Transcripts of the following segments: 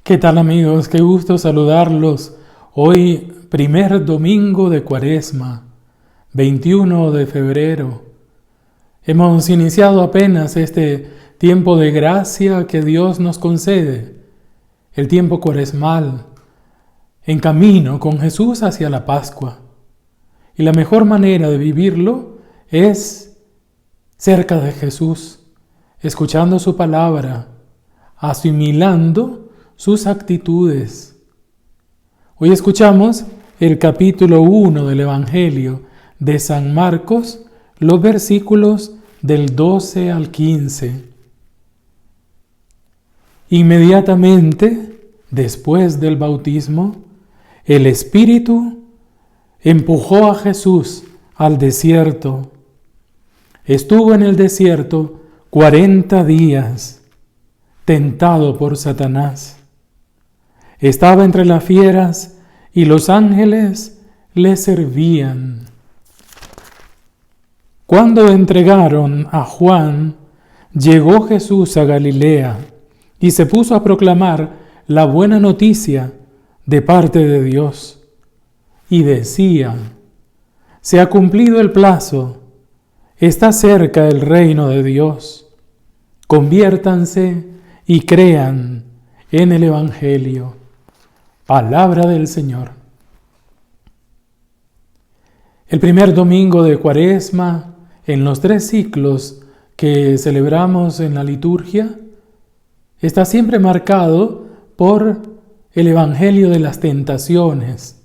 ¿Qué tal, amigos? Qué gusto saludarlos. Hoy, primer domingo de Cuaresma, 21 de febrero. Hemos iniciado apenas este tiempo de gracia que Dios nos concede, el tiempo cuaresmal, en camino con Jesús hacia la Pascua. Y la mejor manera de vivirlo es cerca de Jesús, escuchando su palabra, asimilando sus actitudes. Hoy escuchamos el capítulo 1 del Evangelio de San Marcos, los versículos del 12 al 15. Inmediatamente después del bautismo, el Espíritu empujó a Jesús al desierto. Estuvo en el desierto 40 días, tentado por Satanás. Estaba entre las fieras y los ángeles le servían. Cuando entregaron a Juan, llegó Jesús a Galilea y se puso a proclamar la buena noticia de parte de Dios. Y decía: se ha cumplido el plazo, está cerca el reino de Dios. Conviértanse y crean en el Evangelio. Palabra del Señor. El primer domingo de Cuaresma, en los 3 ciclos que celebramos en la liturgia, está siempre marcado por el Evangelio de las tentaciones.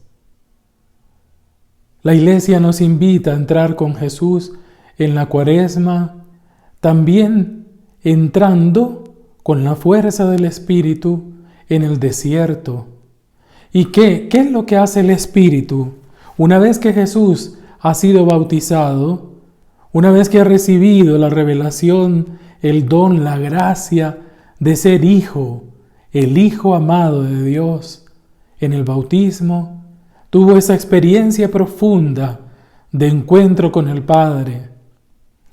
La Iglesia nos invita a entrar con Jesús en la Cuaresma, también entrando con la fuerza del Espíritu en el desierto. ¿Y qué es lo que hace el Espíritu? Una vez que Jesús ha sido bautizado, una vez que ha recibido la revelación, el don, la gracia de ser hijo, el Hijo amado de Dios, en el bautismo, tuvo esa experiencia profunda de encuentro con el Padre.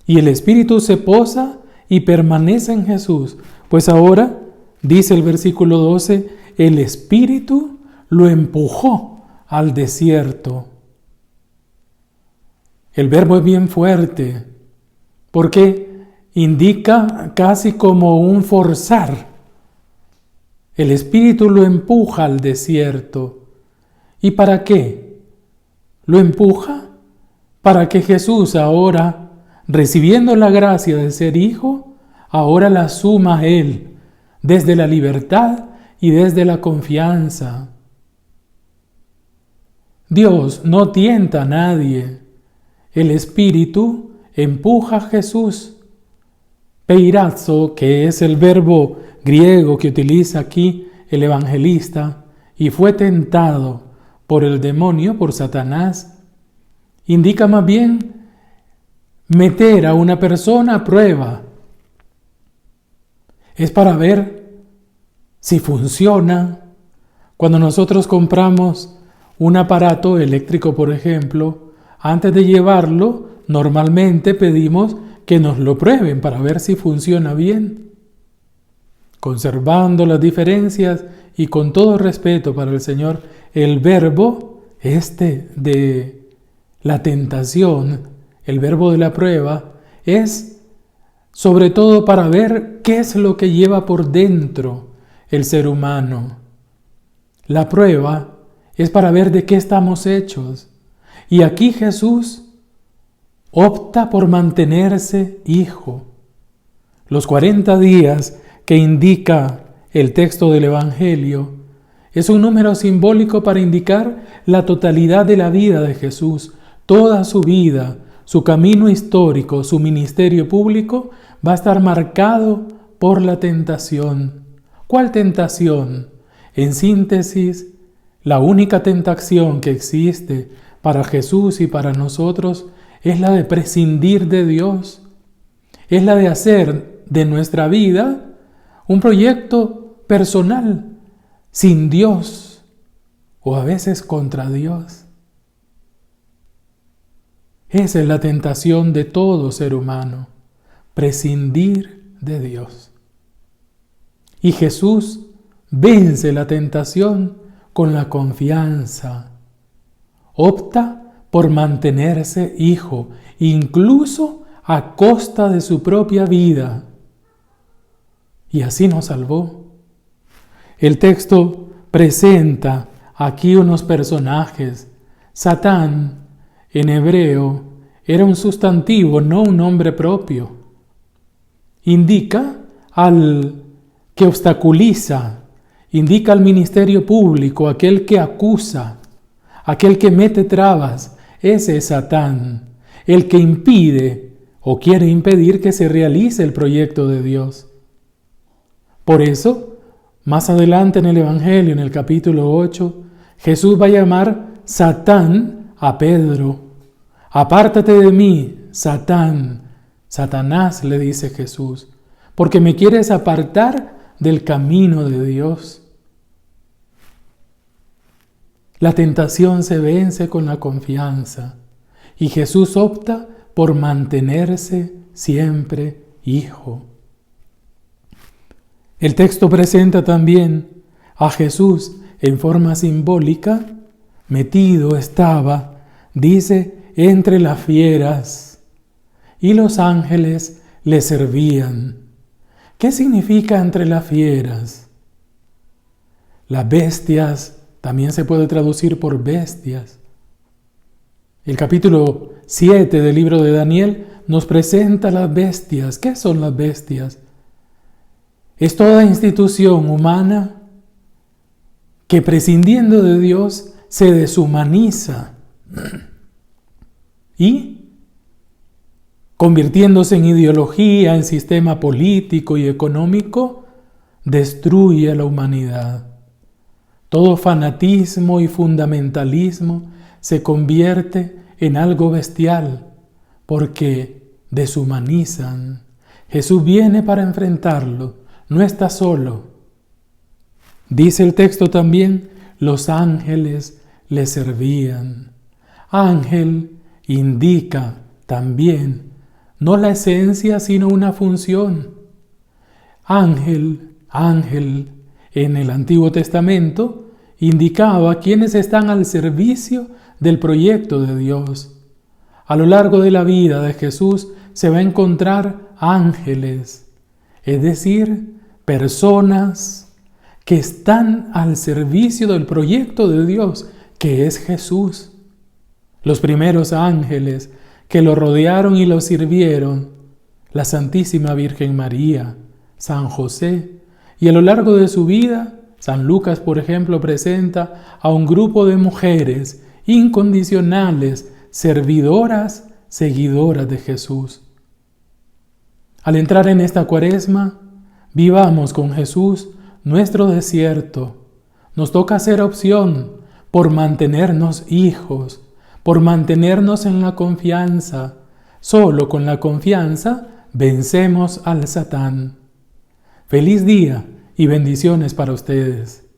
Y el Espíritu se posa y permanece en Jesús. Pues ahora, dice el versículo 12, el Espíritu lo empujó al desierto. El verbo es bien fuerte porque indica casi como un forzar. El Espíritu lo empuja al desierto. ¿Y para qué? Lo empuja para que Jesús ahora, recibiendo la gracia de ser hijo, ahora la asuma a Él desde la libertad y desde la confianza. Dios no tienta a nadie. El Espíritu empuja a Jesús. Peirazo, que es el verbo griego que utiliza aquí el evangelista, y fue tentado por el demonio, por Satanás, indica más bien meter a una persona a prueba. Es para ver si funciona. Cuando nosotros compramos un aparato eléctrico, por ejemplo, antes de llevarlo, normalmente pedimos que nos lo prueben para ver si funciona bien. Conservando las diferencias y con todo respeto para el Señor, el verbo de la tentación, el verbo de la prueba, es sobre todo para ver qué es lo que lleva por dentro el ser humano. La prueba es para ver de qué estamos hechos. Y aquí Jesús opta por mantenerse hijo. Los 40 días que indica el texto del Evangelio es un número simbólico para indicar la totalidad de la vida de Jesús. Toda su vida, su camino histórico, su ministerio público va a estar marcado por la tentación. ¿Cuál tentación? En síntesis, la única tentación que existe para Jesús y para nosotros es la de prescindir de Dios. Es la de hacer de nuestra vida un proyecto personal, sin Dios, o a veces contra Dios. Esa es la tentación de todo ser humano, prescindir de Dios. Y Jesús vence la tentación con la confianza. Opta por mantenerse hijo, incluso a costa de su propia vida. Y así nos salvó. El texto presenta aquí unos personajes. Satán, en hebreo, era un sustantivo, no un nombre propio. Indica al que obstaculiza, indica al ministerio público, aquel que acusa, aquel que mete trabas. Ese es Satán, el que impide o quiere impedir que se realice el proyecto de Dios. Por eso, más adelante en el Evangelio, en el capítulo 8, Jesús va a llamar Satán a Pedro. Apártate de mí, Satán. Satanás, le dice Jesús, porque me quieres apartar del camino de Dios. La tentación se vence con la confianza y Jesús opta por mantenerse siempre hijo. El texto presenta también a Jesús en forma simbólica. Metido estaba, dice, entre las fieras, y los ángeles le servían. ¿Qué significa entre las fieras? Las bestias también se puede traducir por bestias. El capítulo 7 del libro de Daniel nos presenta las bestias. ¿Qué son las bestias? Es toda institución humana que, prescindiendo de Dios, se deshumaniza y, convirtiéndose en ideología, en sistema político y económico, destruye a la humanidad. Todo fanatismo y fundamentalismo se convierte en algo bestial porque deshumanizan. Jesús viene para enfrentarlo, no está solo. Dice el texto también, los ángeles le servían. Ángel indica también no la esencia, sino una función. Ángel en el Antiguo Testamento indicaba quienes están al servicio del proyecto de Dios. A lo largo de la vida de Jesús se va a encontrar ángeles, es decir, personas que están al servicio del proyecto de Dios, que es Jesús. Los primeros ángeles que lo rodearon y lo sirvieron, la Santísima Virgen María, San José, y a lo largo de su vida, San Lucas, por ejemplo, presenta a un grupo de mujeres incondicionales, servidoras, seguidoras de Jesús. Al entrar en esta Cuaresma, vivamos con Jesús nuestro desierto. Nos toca hacer opción por mantenernos hijos, por mantenernos en la confianza. Solo con la confianza vencemos al Satán. Feliz día y bendiciones para ustedes.